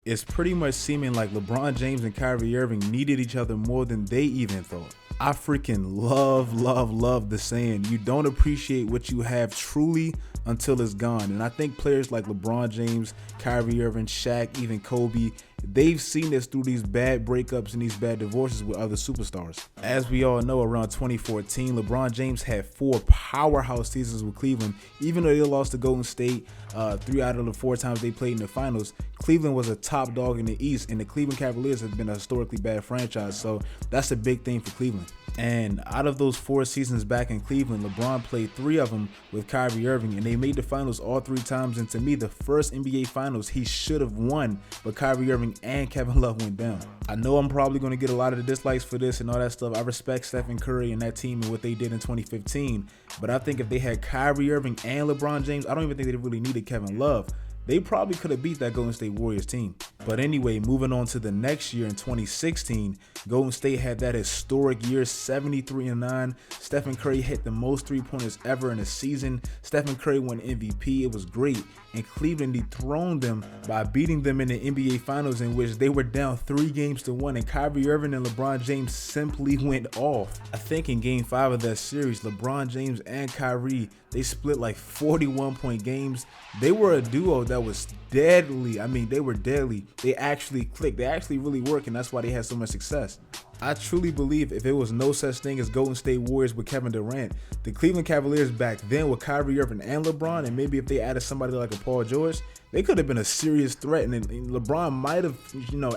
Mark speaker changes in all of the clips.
Speaker 1: it's pretty much seeming like LeBron James and Kyrie Irving needed each other more than they even thought. I freaking love the saying, you don't appreciate what you have truly until it's gone. And I think players like LeBron James, Kyrie Irving, Shaq, even Kobe, they've seen this through these bad breakups and these bad divorces with other superstars. As we all know, around 2014, LeBron James had 4 powerhouse seasons with Cleveland. Even though they lost to Golden State 3 out of the 4 times they played in the finals, Cleveland was a top dog in the East, and the Cleveland Cavaliers have been a historically bad franchise, so that's a big thing for Cleveland. And out of those 4 seasons back in Cleveland, LeBron played 3 of them with Kyrie Irving, and they made the finals all 3 times. And to me, the first NBA finals he should have won, but Kyrie Irving and Kevin Love went down. I know I'm probably going to get a lot of the dislikes for this and all that stuff. I respect Stephen Curry and that team and what they did in 2015, but I think if they had Kyrie Irving and LeBron James, I don't even think they really needed Kevin Love. They probably could have beat that Golden State Warriors team. But anyway, moving on to the next year in 2016, Golden State had that historic year, 73-9. Stephen Curry hit the most 3-pointers ever in a season. Stephen Curry won MVP. It was great. And Cleveland dethroned them by beating them in the NBA Finals, in which they were down 3-1, and Kyrie Irving and LeBron James simply went off. I think in Game 5 of that series, LeBron James and Kyrie, they split like 41-point games. They were a duo that was deadly. I mean, they were deadly. They actually clicked. They actually really work, and that's why they had so much success. I truly believe if it was no such thing as Golden State Warriors with Kevin Durant, the Cleveland Cavaliers back then with Kyrie Irving and LeBron, and maybe if they added somebody like a Paul George, they could have been a serious threat. And LeBron might have,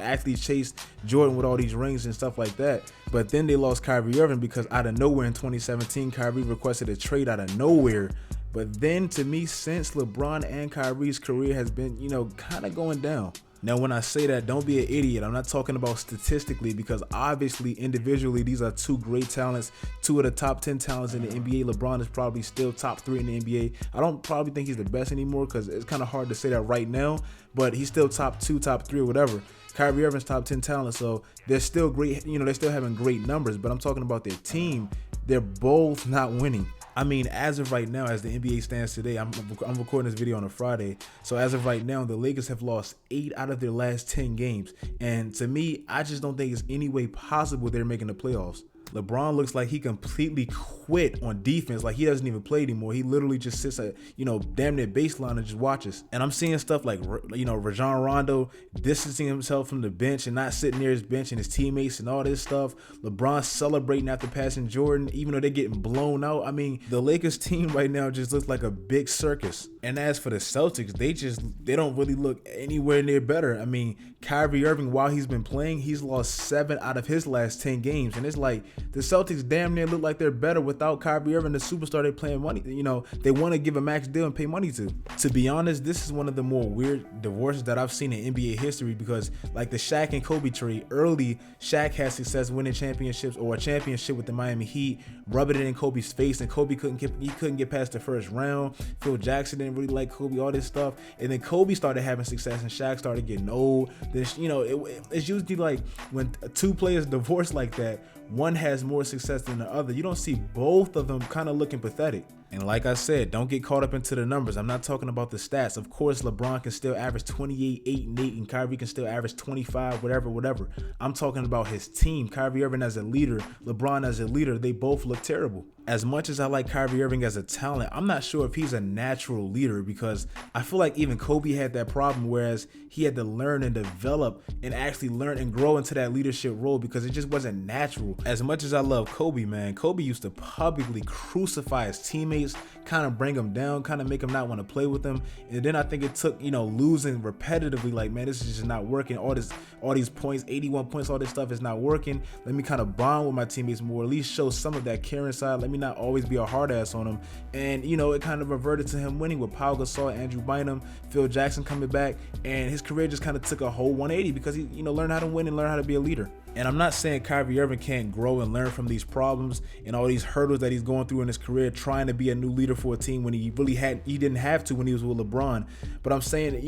Speaker 1: actually chased Jordan with all these rings and stuff like that. But then they lost Kyrie Irving because out of nowhere in 2017, Kyrie requested a trade out of nowhere. But then to me, since LeBron and Kyrie's career has been, kind of going down. Now, when I say that, don't be an idiot. I'm not talking about statistically, because obviously individually, these are 2 great talents, 2 of the top 10 talents in the NBA. LeBron is probably still top 3 in the NBA. I don't probably think he's the best anymore because it's kind of hard to say that right now, but he's still top 2, top 3 or whatever. Kyrie Irving's top 10 talent, so they're still great. They're still having great numbers, but I'm talking about their team. They're both not winning. I mean, as of right now, as the NBA stands today, I'm recording this video on a Friday. So as of right now, the Lakers have lost 8 out of their last 10 games. And to me, I just don't think it's any way possible they're making the playoffs. LeBron looks like he completely quit on defense. Like he doesn't even play anymore. He literally just sits at, damn near baseline and just watches. And I'm seeing stuff like, Rajon Rondo distancing himself from the bench and not sitting near his bench and his teammates and all this stuff. LeBron celebrating after passing Jordan, even though they're getting blown out. I mean, the Lakers team right now just looks like a big circus. And as for the Celtics, they don't really look anywhere near better. I mean, Kyrie Irving, while he's been playing, he's lost 7 out of his last 10 games. And it's like, the Celtics damn near look like they're better without Kyrie Irving, the superstar they playing money. They want to give a max deal and pay money to. To be honest, this is one of the more weird divorces that I've seen in NBA history, because like the Shaq and Kobe trade, early Shaq had success winning championships or a championship with the Miami Heat, rubbing it in Kobe's face, and Kobe couldn't get past the first round. Phil Jackson didn't really like Kobe, all this stuff. And then Kobe started having success and Shaq started getting old. Then, it's usually like when 2 players divorce like that, one has more success than the other. You don't see both of them kind of looking pathetic. And like I said, don't get caught up into the numbers. I'm not talking about the stats. Of course, LeBron can still average 28, 8, and 8, and Kyrie can still average 25, whatever. I'm talking about his team. Kyrie Irving as a leader, LeBron as a leader, they both look terrible. As much as I like Kyrie Irving as a talent, I'm not sure if he's a natural leader, because I feel like even Kobe had that problem, whereas he had to learn and develop and actually learn and grow into that leadership role, because it just wasn't natural. As much as I love Kobe, man, Kobe used to publicly crucify his teammates, kind of bring them down, kind of make them not want to play with them. And then I think it took, losing repetitively, like, man, this is just not working. All these points, 81 points, all this stuff is not working. Let me kind of bond with my teammates more, at least show some of that caring side. Let me not always be a hard ass on them. And, it kind of reverted to him winning with Pau Gasol, Andrew Bynum, Phil Jackson coming back. And his career just kind of took a whole 180 because he, learned how to win and learn how to be a leader. And I'm not saying Kyrie Irving can't grow and learn from these problems and all these hurdles that he's going through in his career, trying to be a new leader for a team when he didn't have to when he was with LeBron. But I'm saying,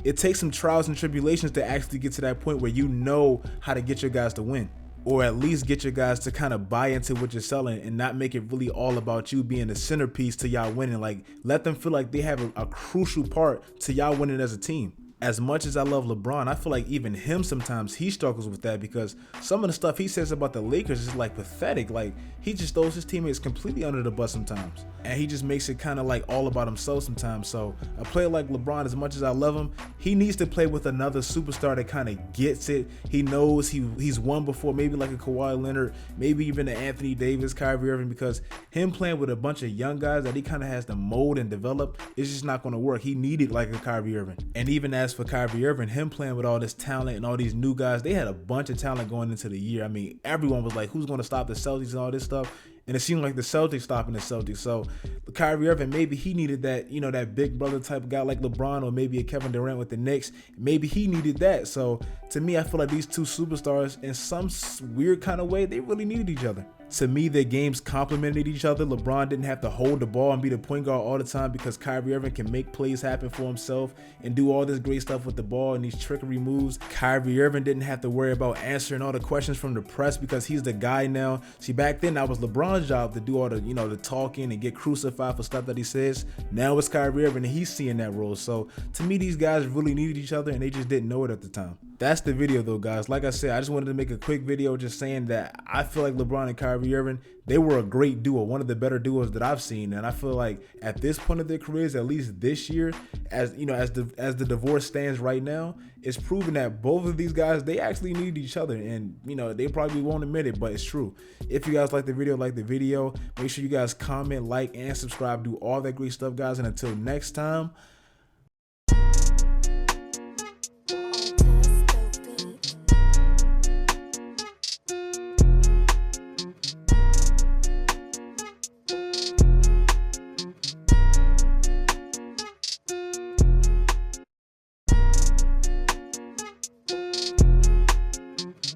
Speaker 1: it takes some trials and tribulations to actually get to that point where you know how to get your guys to win, or at least get your guys to kind of buy into what you're selling and not make it really all about you being the centerpiece to y'all winning. Like, let them feel like they have a crucial part to y'all winning as a team. as much as I love LeBron, I feel like even him sometimes he struggles with that, because some of the stuff he says about the Lakers is like pathetic. Like, he just throws his teammates completely under the bus sometimes, and he just makes it kind of like all about himself sometimes. So a player like LeBron, as much as I love him, he needs to play with another superstar that kind of gets it. He knows he's won before, maybe like a Kawhi Leonard, maybe even an Anthony Davis, Kyrie Irving, because him playing with a bunch of young guys that he kind of has to mold and develop, it's just not going to work. He needed like a Kyrie Irving. And even as for Kyrie Irving, him playing with all this talent and all these new guys, they had a bunch of talent going into the year. I mean, everyone was like, who's going to stop the Celtics and all this stuff? And it seemed like the Celtics stopping the Celtics. So Kyrie Irving, maybe he needed that, you know, that big brother type of guy like LeBron, or maybe a Kevin Durant with the Knicks. Maybe he needed that. So to me, I feel like these two superstars, in some weird kind of way, they really needed each other. To me, their games complemented each other. LeBron didn't have to hold the ball and be the point guard all the time, because Kyrie Irving can make plays happen for himself and do all this great stuff with the ball and these trickery moves. Kyrie Irving didn't have to worry about answering all the questions from the press, because he's the guy now. See, back then that was LeBron's job to do all the, you know, the talking and get crucified for stuff that he says. Now it's Kyrie Irving, and he's seeing that role. So to me, these guys really needed each other, and they just didn't know it at the time. That's the video though, guys. Like I said, I just wanted to make a quick video just saying that I feel like LeBron and Kyrie Irving, they were a great duo, one of the better duos that I've seen. And I feel like at this point of their careers, at least this year, as you know, as the divorce stands right now, it's proven that both of these guys, they actually need each other. And you know, they probably won't admit it, but it's true. If you guys like the video, make sure you guys comment, like, and subscribe. Do all that great stuff, guys. And until next time,